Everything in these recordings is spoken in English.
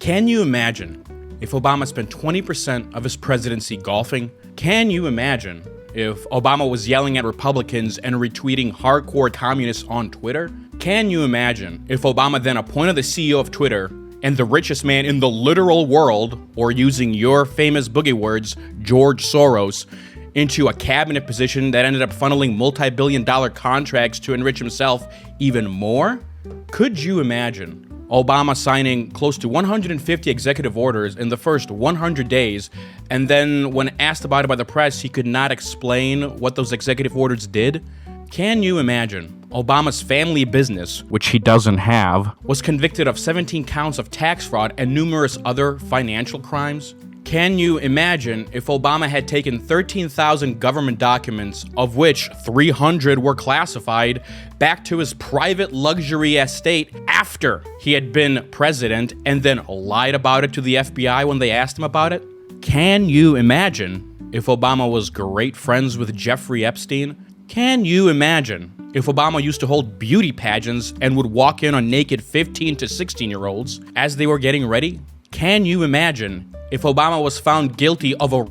Can you imagine if Obama spent 20% of his presidency golfing? Can you imagine if Obama was yelling at Republicans and retweeting hardcore communists on Twitter? Can you imagine if Obama then appointed the CEO of Twitter and the richest man in the literal world, or using your famous boogie words, George Soros, into a cabinet position that ended up funneling multi-billion-dollar contracts to enrich himself even more? Could you imagine Obama signing close to 150 executive orders in the first 100 days, and then when asked about it by the press, he could not explain what those executive orders did? Can you imagine Obama's family business, which he doesn't have, was convicted of 17 counts of tax fraud and numerous other financial crimes? Can you imagine if Obama had taken 13,000 government documents, of which 300 were classified, back to his private luxury estate after he had been president and then lied about it to the FBI when they asked him about it? Can you imagine if Obama was great friends with Jeffrey Epstein? Can you imagine if Obama used to hold beauty pageants and would walk in on naked 15 to 16-year-olds as they were getting ready? Can you imagine if Obama was found guilty of a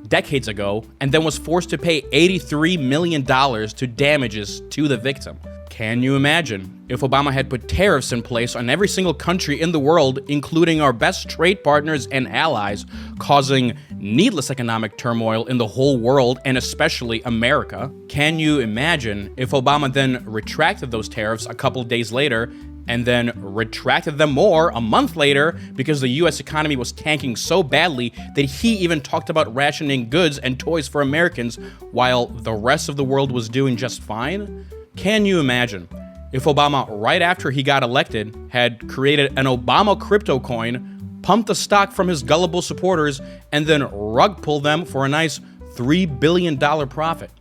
decades ago and then was forced to pay $83 million to damages to the victim? Can you imagine if Obama had put tariffs in place on every single country in the world, including our best trade partners and allies, causing needless economic turmoil in the whole world and especially America? Can you imagine if Obama then retracted those tariffs a couple days later and then retracted them more a month later because the US economy was tanking so badly that he even talked about rationing goods and toys for Americans while the rest of the world was doing just fine? Can you imagine if Obama, right after he got elected, had created an Obama crypto coin, pumped the stock from his gullible supporters, and then rug pulled them for a nice $3 billion profit?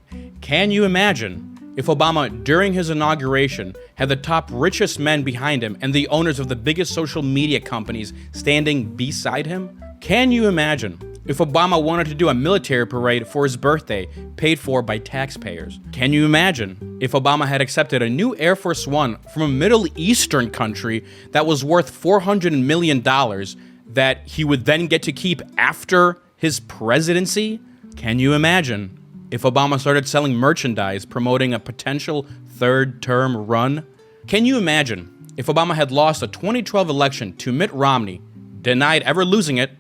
Can you imagine if Obama, during his inauguration, had the top richest men behind him and the owners of the biggest social media companies standing beside him? Can you imagine if Obama wanted to do a military parade for his birthday, paid for by taxpayers? Can you imagine if Obama had accepted a new Air Force One from a Middle Eastern country that was worth $400 million that he would then get to keep after his presidency? Can you imagine if Obama started selling merchandise promoting a potential third-term run? Can you imagine if Obama had lost a 2012 election to Mitt Romney, denied ever losing it,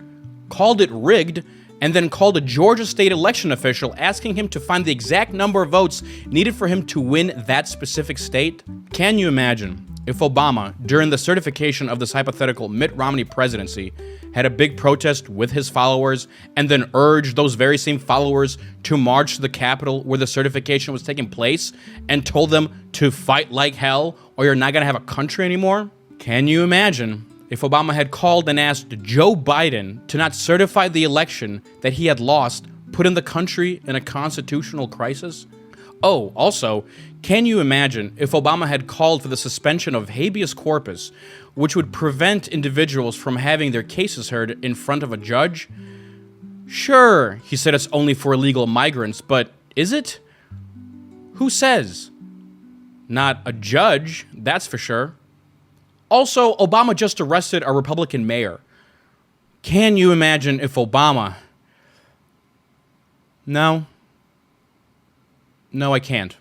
called it rigged, and then called a Georgia state election official asking him to find the exact number of votes needed for him to win that specific state? Can you imagine if Obama, during the certification of this hypothetical Mitt Romney presidency, had a big protest with his followers and then urged those very same followers to march to the Capitol where the certification was taking place and told them to fight like hell or you're not going to have a country anymore? Can you imagine if Obama had called and asked Joe Biden to not certify the election that he had lost, putting the country in a constitutional crisis? Oh, also, can you imagine if Obama had called for the suspension of habeas corpus, which would prevent individuals from having their cases heard in front of a judge? Sure, he said it's only for illegal migrants, but is it? Who says? Not a judge, that's for sure. Also, Obama just arrested a Republican mayor. Can you imagine if Obama... No, I can't.